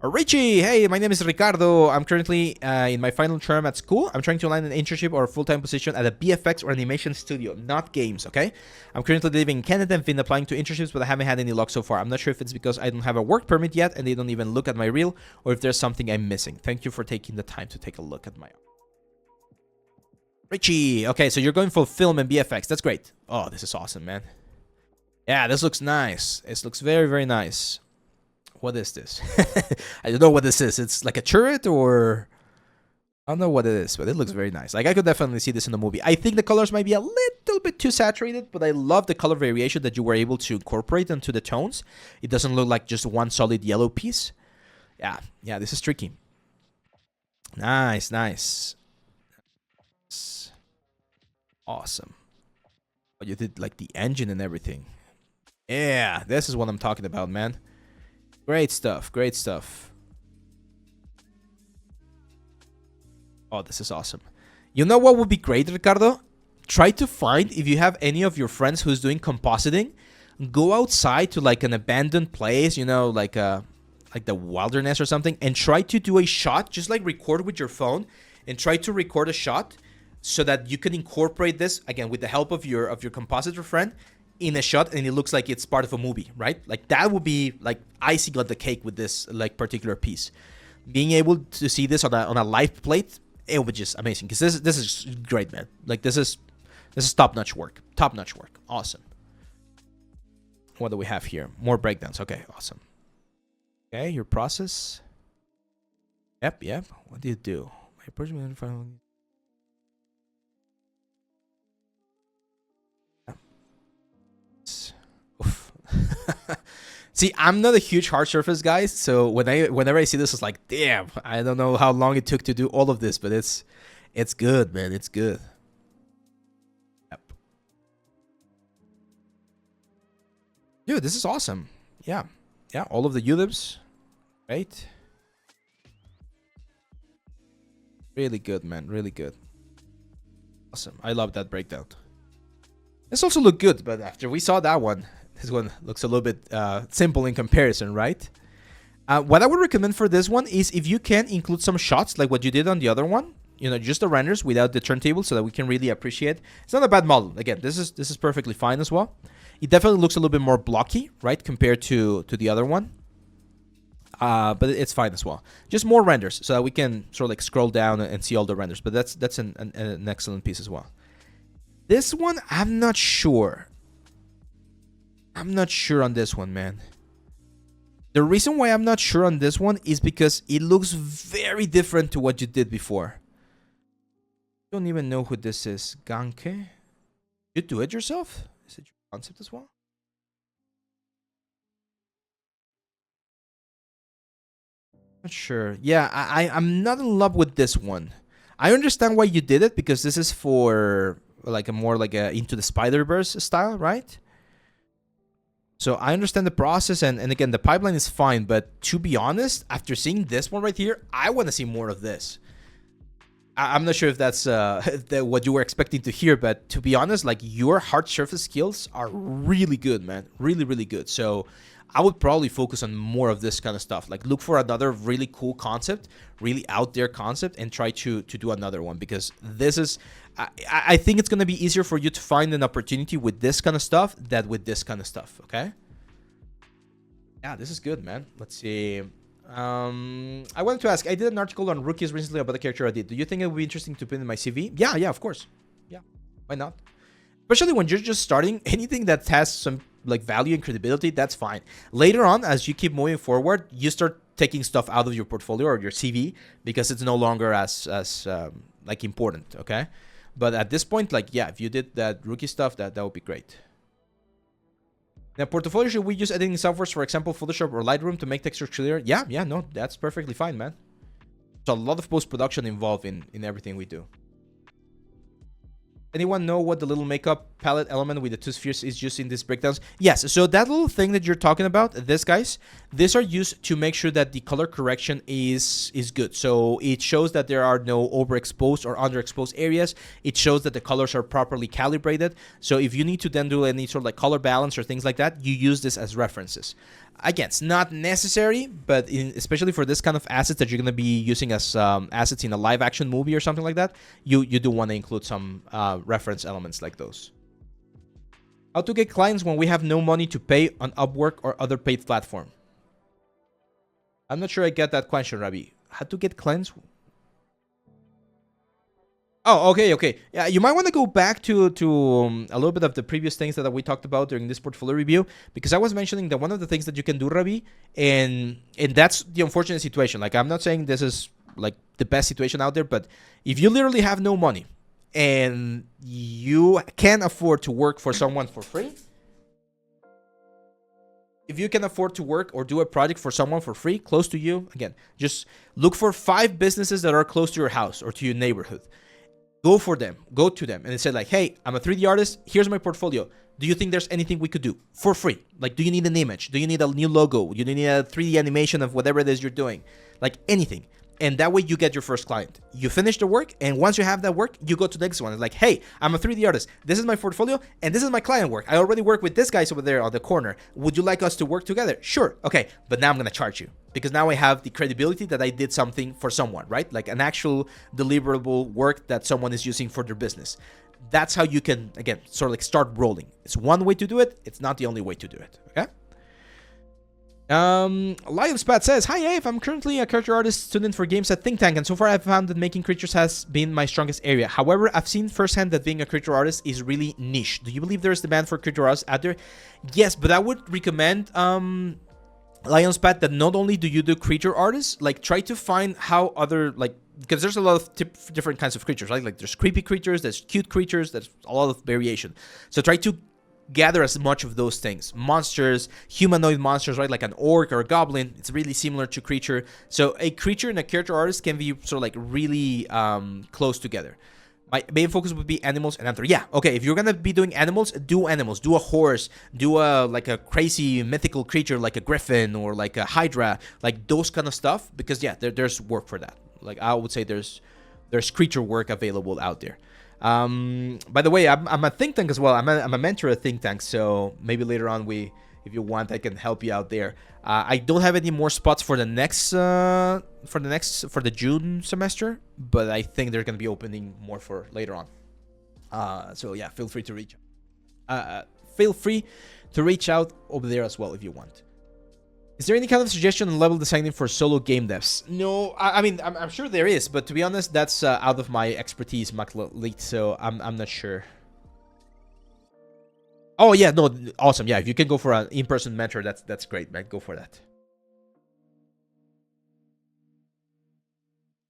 Richie, hey, my name is Ricardo. I'm currently in my final term at school. I'm trying to land an internship or a full-time position at a BFX or animation studio, not games, okay? I'm currently living in Canada and been applying to internships, but I haven't had any luck so far. I'm not sure if it's because I don't have a work permit yet and they don't even look at my reel, or if there's something I'm missing. Thank you for taking the time to take a look at my... Richie, okay, so you're going for film and BFX. That's great. Oh, this is awesome, man. Yeah, this looks nice. This looks very, very nice. What is this? I don't know what this is. It's like a turret or... I don't know what it is, but it looks very nice. Like, I could definitely see this in the movie. I think the colors might be a little bit too saturated, but I love the color variation that you were able to incorporate into the tones. It doesn't look like just one solid yellow piece. Yeah, this is tricky. Nice, nice. Awesome. Oh, you did like the engine and everything. Yeah, this is what I'm talking about, man. Great stuff, great stuff. Oh, this is awesome. You know what would be great, Ricardo? Try to find, if you have any of your friends who's doing compositing, go outside to like an abandoned place, you know, like the wilderness or something, and try to do a shot, just like record with your phone, and try to record a shot so that you can incorporate this, again, with the help of your compositor friend, in a shot, and it looks like it's part of a movie, right? Like, that would be like icing on the cake with this like particular piece. Being able to see this on a live plate, it would be just amazing, because this is great, man. Like, this is top-notch work. Top-notch work. Awesome. What do we have here? More breakdowns. Okay, awesome. Okay, your process. Yep. What do you do? My person finally. Oof. See, I'm not a huge hard surface guy, so whenever I see this, it's like, damn, I don't know how long it took to do all of this, but it's good, man. It's good. Yep. Dude, this is awesome. Yeah, all of the ULIPs. Right? Really good, man. Really good. Awesome. I love that breakdown. This also looked good, but after we saw that one, this one looks a little bit simple in comparison, right? What I would recommend for this one is if you can include some shots like what you did on the other one, you know, just the renders without the turntable so that we can really appreciate. It's not a bad model. Again, this is perfectly fine as well. It definitely looks a little bit more blocky, right, compared to the other one. But it's fine as well. Just more renders so that we can sort of like scroll down and see all the renders. But that's an excellent piece as well. This one, I'm not sure. I'm not sure on this one, man. The reason why I'm not sure on this one is because it looks very different to what you did before. I don't even know who this is. Ganke? You do it yourself? Is it your concept as well? Not sure. Yeah, I'm not in love with this one. I understand why you did it, because this is for like a more like a Into the Spider-Verse style, right? So I understand the process, and again, the pipeline is fine, but to be honest, after seeing this one right here, I want to see more of this. I'm not sure if that's what you were expecting to hear, but to be honest, like, your hard surface skills are really good, man. Really, really good. So I would probably focus on more of this kind of stuff. Like, look for another really cool concept, really out there concept, and try to do another one, because this is... I think it's going to be easier for you to find an opportunity with this kind of stuff than with this kind of stuff, okay? Yeah, this is good, man. Let's see. I wanted to ask, I did an article on rookies recently about the character I did. Do you think it would be interesting to put in my CV? Yeah, of course. Yeah, why not? Especially when you're just starting, anything that has some like value and credibility, that's fine. Later on, as you keep moving forward, you start taking stuff out of your portfolio or your CV because it's no longer as like important, okay? But at this point, like, yeah, if you did that rookie stuff, that would be great. Now, portfolio, should we use editing softwares, for example, Photoshop or Lightroom to make textures clearer? Yeah, no, that's perfectly fine, man. There's a lot of post-production involved in everything we do. Anyone know what the little makeup palette element with the two spheres is used in these breakdowns. Yes, so that little thing that you're talking about, this guys, these are used to make sure that the color correction is good. So it shows that there are no overexposed or underexposed areas. It shows that the colors are properly calibrated. So if you need to then do any sort of like color balance or things like that, you use this as references. Again, it's not necessary, but especially for this kind of assets that you're going to be using as assets in a live action movie or something like that, you do want to include some reference elements like those. How to get clients when we have no money to pay on Upwork or other paid platform? I'm not sure I get that question, Ravi. How to get clients? Oh, okay. Yeah, you might want to go back to a little bit of the previous things that we talked about during this portfolio review, because I was mentioning that one of the things that you can do, Ravi, and that's the unfortunate situation. Like, I'm not saying this is like the best situation out there, but if you literally have no money and you can't afford to work for someone for free, if you can afford to work or do a project for someone for free close to you, again, just look for 5 businesses that are close to your house or to your neighborhood. Go for them. Go to them and say like, hey, I'm a 3D artist. Here's my portfolio. Do you think there's anything we could do for free? Like, do you need an image? Do you need a new logo? Do you need a 3D animation of whatever it is you're doing? Like anything. And that way you get your first client. You finish the work, and once you have that work, you go to the next one. It's like, hey, I'm a 3D artist. This is my portfolio, and this is my client work. I already work with this guy over there on the corner. Would you like us to work together? Sure. Okay, but now I'm going to charge you, because now I have the credibility that I did something for someone, right? Like an actual deliverable work that someone is using for their business. That's how you can, again, sort of like start rolling. It's one way to do it. It's not the only way to do it, okay? Lionspat says, hi Ave, I'm currently a character artist student for games at Think Tank, and so far I've found that making creatures has been my strongest area. However, I've seen firsthand that being a creature artist is really niche. Do you believe there is demand for creature artists out there? Yes, but I would recommend Lionspat that not only do you do creature artists, like try to find how other, like, because there's a lot of different kinds of creatures, right? Like there's creepy creatures, there's cute creatures, there's a lot of variation. So try to gather as much of those things. Monsters, humanoid monsters, right? Like an orc or a goblin. It's really similar to creature. So a creature and a character artist can be sort of like really close together. My main focus would be animals and hunter. Yeah, okay, if you're gonna be doing animals, do animals. Do a horse, do a like a crazy mythical creature like a griffin or like a hydra, like those kind of stuff, because yeah, there's work for that. Like I would say there's creature work available out there. By the way, I'm a think tank as well. I'm a mentor at Think Tank, so maybe later on if you want, I can help you out there. I don't have any more spots for the next for the June semester, but I think they're gonna be opening more for later on. So yeah, feel free to reach out over there as well if you want. Is there any kind of suggestion on level designing for solo game devs? No, I mean, I'm sure there is, but to be honest, that's out of my expertise, Macleet, so I'm not sure. Oh, yeah, no, awesome. Yeah, if you can go for an in-person mentor, that's great, man. Go for that.